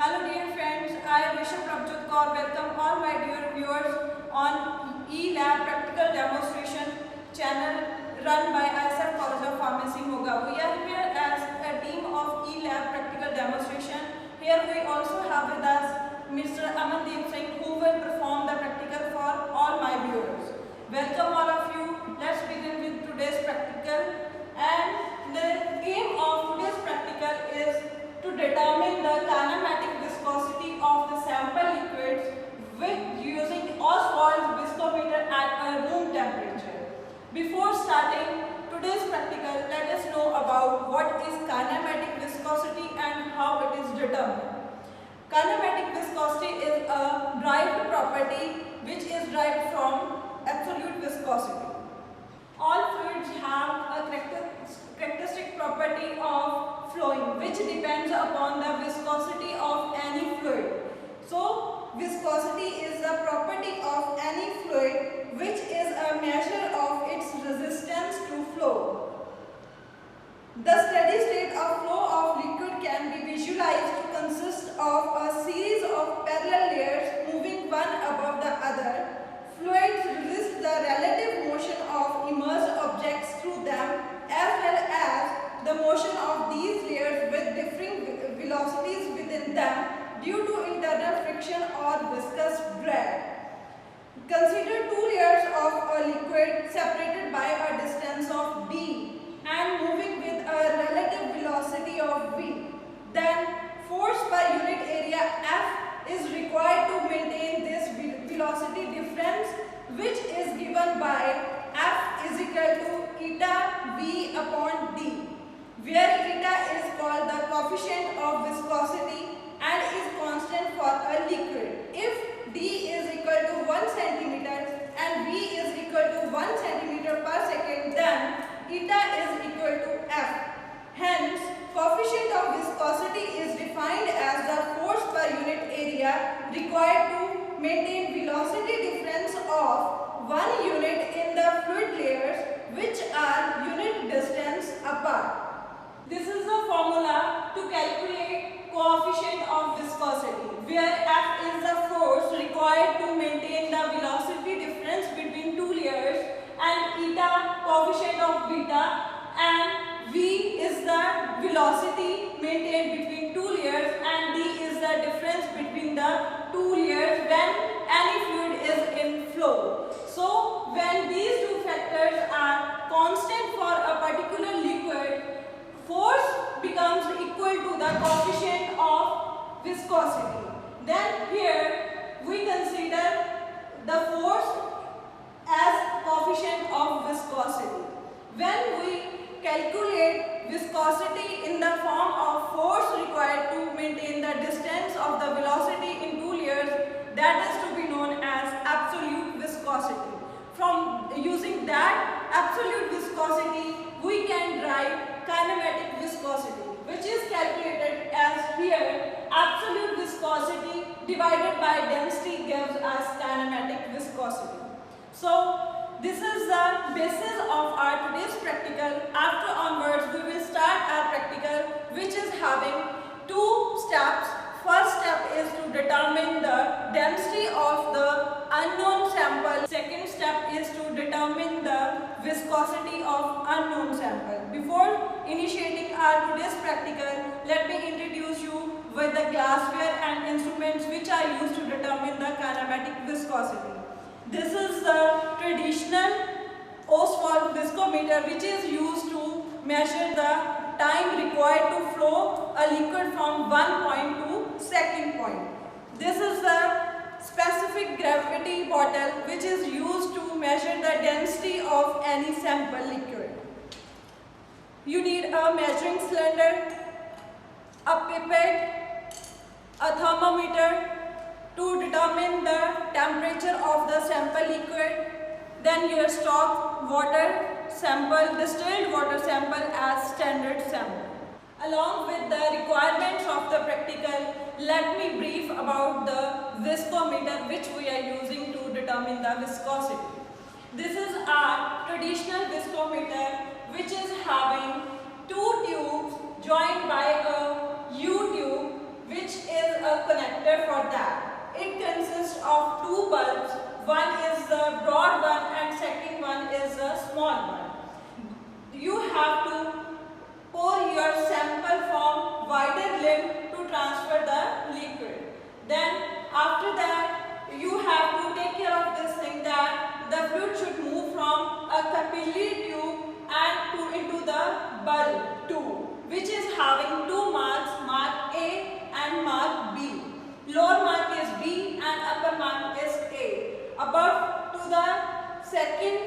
Hello dear friends, I am Vishnu Prabjot Kaur. Welcome all my dear viewers on E-Lab Practical Demonstration channel run by ISF College of Pharmacy Moga. We are here as a team of E-Lab Practical Demonstration. Here we also have with us Mr. Amandeep Singh who will perform the practical for all my viewers. Welcome all of you. Let's begin with today's practical. And the aim of today's practical is to determine the kinematic viscosity of the sample liquids with using Ostwald's viscometer at a room temperature. Before starting today's practical, let us know about what is kinematic viscosity and how it is determined. Kinematic viscosity is a derived property which is derived from absolute viscosity. All fluids have a characteristic property of flowing, which depends upon the viscosity of any fluid. So, viscosity is the property of any fluid which is a measure of its resistance to flow. The steady state of flow of liquid can be visualized to consist of a series of parallel layers moving one above the other. Fluids resist the relative motion of immersed objects through them as well as the motion of these layers with differing velocities within them due to internal friction or viscous drag. Consider two layers of a liquid separated by a distance of d and moving with a relative velocity of v. Then force per unit area F is required to maintain this velocity difference, which is given by F is equal to eta V upon d, where eta is called the coefficient of viscosity and is constant for a liquid. If d is equal to 1 cm and V is equal to 1 cm per second, then eta is equal to F. Hence, coefficient of viscosity is defined as the force per unit area required to maintain velocity difference of 1 unit in the fluid layers which are unit distance apart. This is the formula to calculate coefficient of viscosity, where F is the force required to maintain the velocity difference between two layers and eta coefficient of beta, and V is the velocity maintained between two layers and D is the difference between the two layers when any fluid is in flow. So, when these two factors are constant for a particular liquid, force becomes equal to the coefficient of viscosity. Then here we consider the force as coefficient of viscosity. When we calculate viscosity in the form of force required to maintain the distance of the velocity in two layers, that is to be known as absolute viscosity. From using that absolute viscosity, we can derive kinematic viscosity, which is calculated as here absolute viscosity divided by density gives us kinematic viscosity. So, this is the basis of our today's practical. After onwards, we will start our practical, which is having two steps. First step is to determine the density of the unknown sample. Second step is to determine the viscosity of unknown sample. Before initiating our today's practical, let me introduce you with the glassware and instruments which are used to determine the kinematic viscosity. This is the traditional Ostwald viscometer, which is used to measure the time required to flow a liquid from one point to second point. This is the specific gravity bottle, which is used to measure the density of any sample liquid. You need a measuring cylinder, a pipette, a thermometer to determine the temperature of the sample liquid, then your stock water sample, distilled water sample as standard sample. Along with the requirements of the practical, let me brief about the viscometer which we are using to determine the viscosity. This is our traditional viscometer, which is having two tubes joined by a U-tube, which is a bulb 2, which is having two marks, mark A and mark B. Lower mark is B and upper mark is A. Above to the second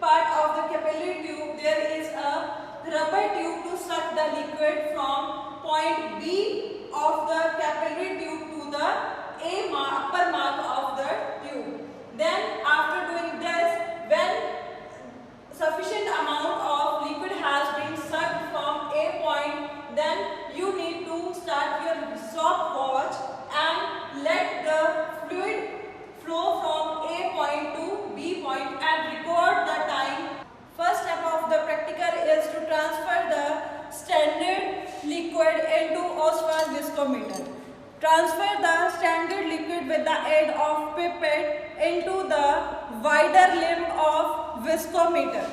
part of the capillary tube, there is a rubber tube to suck the liquid from point B of the capillary tube to the upper mark of the tube. Then after doing this, when sufficient amount of liquid has been sucked from A point, then you need to start your stopwatch and let the fluid flow from A point to B point and record the time. First step of the practical is to transfer the standard liquid into Ostwald viscometer. Transfer the standard liquid with the aid of pipette into the wider limb of viscometer.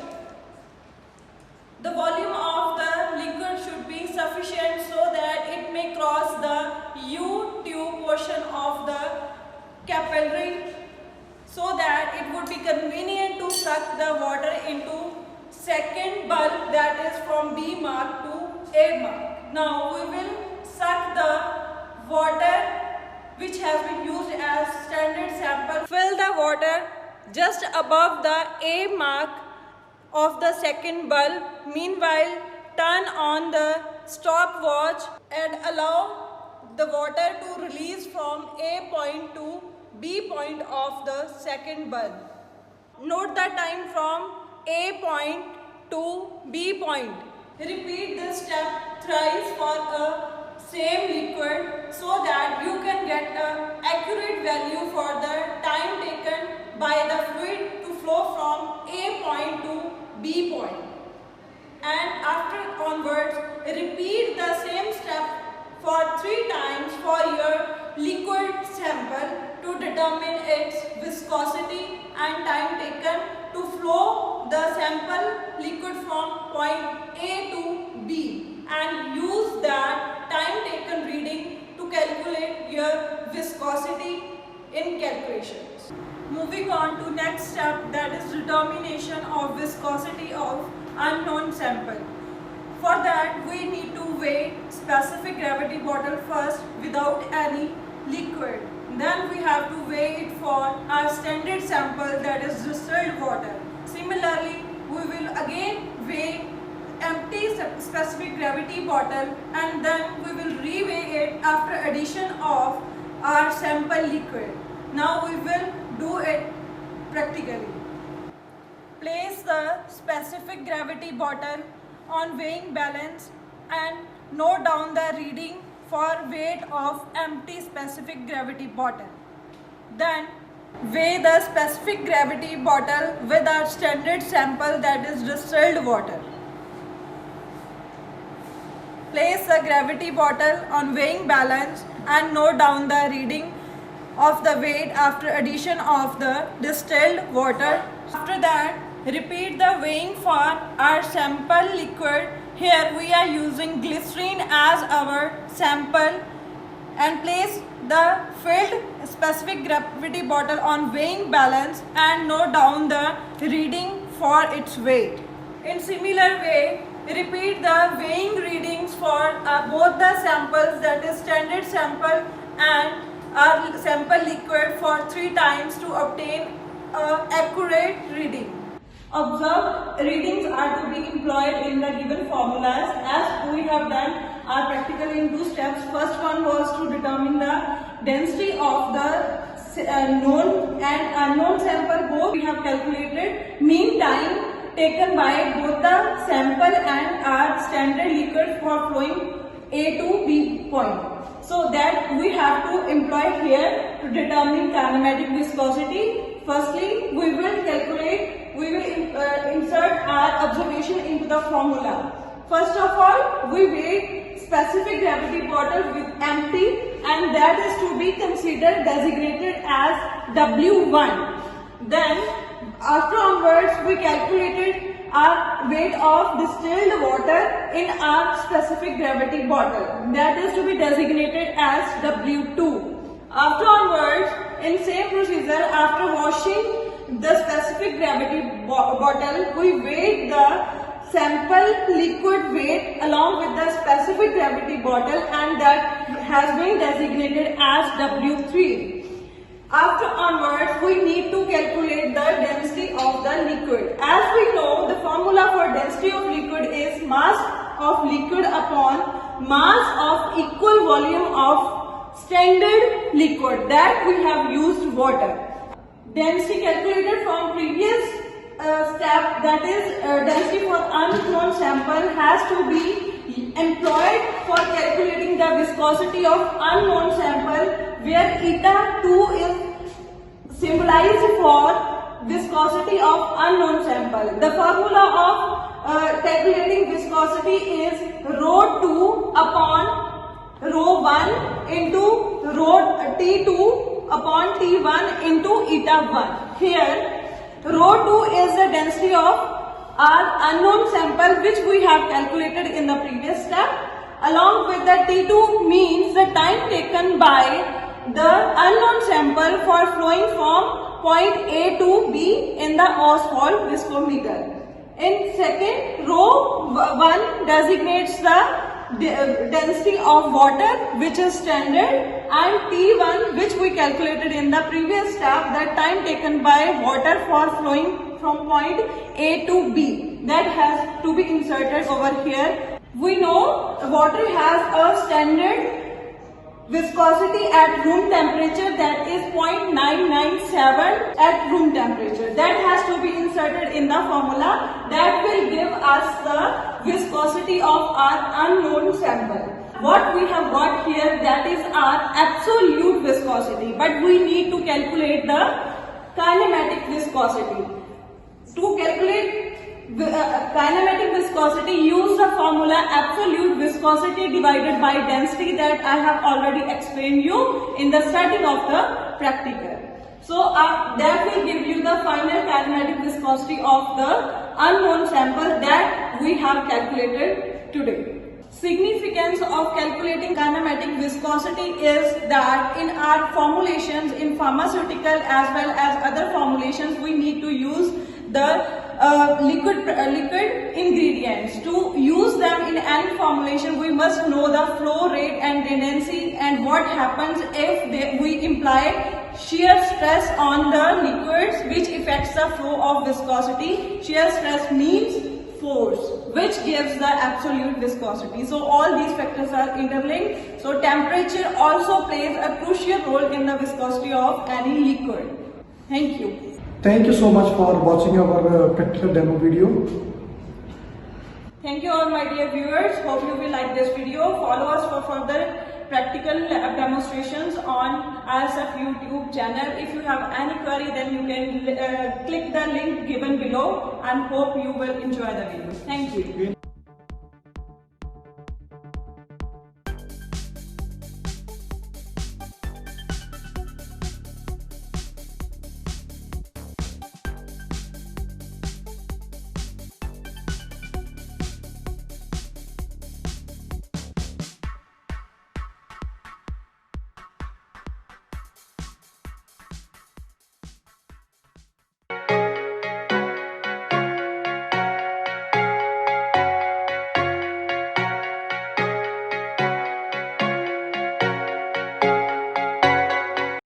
The volume of the liquid should be sufficient so that it may cross the U-tube portion of the capillary, so that it would be convenient to suck the water into second bulb, that is from B mark to A mark. Now we will suck the water which has been used as standard sample. Fill the water just above the A mark of the second bulb. Meanwhile, turn on the stopwatch and allow the water to release from A point to B point of the second bulb. Note the time from A point to B point. Repeat this step thrice for a same liquid so that you can get an accurate value for the time taken by the fluid to flow from A point to B point. And after onwards, repeat the same step for 3 times for your liquid sample to determine its viscosity and time taken to flow the sample liquid from point A to B, and use that time taken reading to calculate your viscosity in calculations. Moving on to next step, that is determination of viscosity of unknown sample. For that, we need to weigh specific gravity bottle first without any liquid. Then we have to weigh it for our standard sample, that is distilled water. Similarly, we will again weigh empty specific gravity bottle, and then we will reweigh it after addition of our sample liquid. Now we will do it practically. Place the specific gravity bottle on weighing balance and note down the reading for weight of empty specific gravity bottle. Then weigh the specific gravity bottle with our standard sample, that is distilled water. Place the gravity bottle on weighing balance and note down the reading of the weight after addition of the distilled water. After that, repeat the weighing for our sample liquid. Here we are using glycerine as our sample, and place the filled specific gravity bottle on weighing balance and note down the reading for its weight. In similar way, repeat the weighing readings for both the samples, that is standard sample and our sample liquid, for 3 times to obtain an accurate reading. Observed readings are to be employed in the given formulas as we have done our practical in 2 steps. First one was to determine the density of the known and unknown sample. Both we have calculated mean time taken by both the sample and our standard liquid for flowing A to B point. So that we have to employ here to determine kinematic viscosity. Firstly, we will insert our observation into the formula. First of all, we weigh specific gravity bottle with empty, and that is to be considered designated as W1. Then after onwards, we calculated our weight of distilled water in our specific gravity bottle, that is to be designated as W2. After onwards, in same procedure, after washing the specific gravity bottle, we weighed the sample liquid weight along with the specific gravity bottle, and that has been designated as W3. After onwards, we need to calculate the density of the liquid. As we know, the formula for density of liquid is mass of liquid upon mass of equal volume of standard liquid, that we have used water. Density calculated from previous step, that is density for unknown sample, has to be employed for calculating the viscosity of unknown sample, where eta 2 is symbolized for viscosity of unknown sample. The formula of calculating viscosity is rho 2 upon rho 1 into rho T2 upon T1 into eta 1. Here rho 2 is the density of our unknown sample, which we have calculated in the previous step, along with the T2 means the time taken by the unknown sample for flowing from point A to B in the Ostwald viscometer. In second, rho 1 designates the density of water, which is standard, and T1, which we calculated in the previous step, the time taken by water for flowing from point A to B, that has to be inserted over here. We know water has a standard viscosity at room temperature, that is 0.997 at room temperature. That has to be inserted in the formula, that will give us the viscosity of our unknown sample. What we have got here, that is our absolute viscosity, but we need to calculate the kinematic viscosity. To calculate kinematic viscosity, use the formula absolute viscosity divided by density, that I have already explained you in the starting of the practical. So that will give you the final kinematic viscosity of the unknown sample that we have calculated today. Significance of calculating kinematic viscosity is that in our formulations, in pharmaceutical as well as other formulations, we need to use the liquid ingredients. To use them in any formulation, we must know the flow rate and tendency, and what happens if we imply shear stress on the liquids, which affects the flow of viscosity. Shear stress means force, which gives the absolute viscosity. So all these factors are interlinked. So temperature also plays a crucial role in the viscosity of any liquid. Thank you. Thank you so much for watching our practical demo video. Thank you all my dear viewers. Hope you will like this video. Follow us for further practical demonstrations on ISF YouTube channel. If you have any query, then you can click the link given below, and hope you will enjoy the video. Thank you.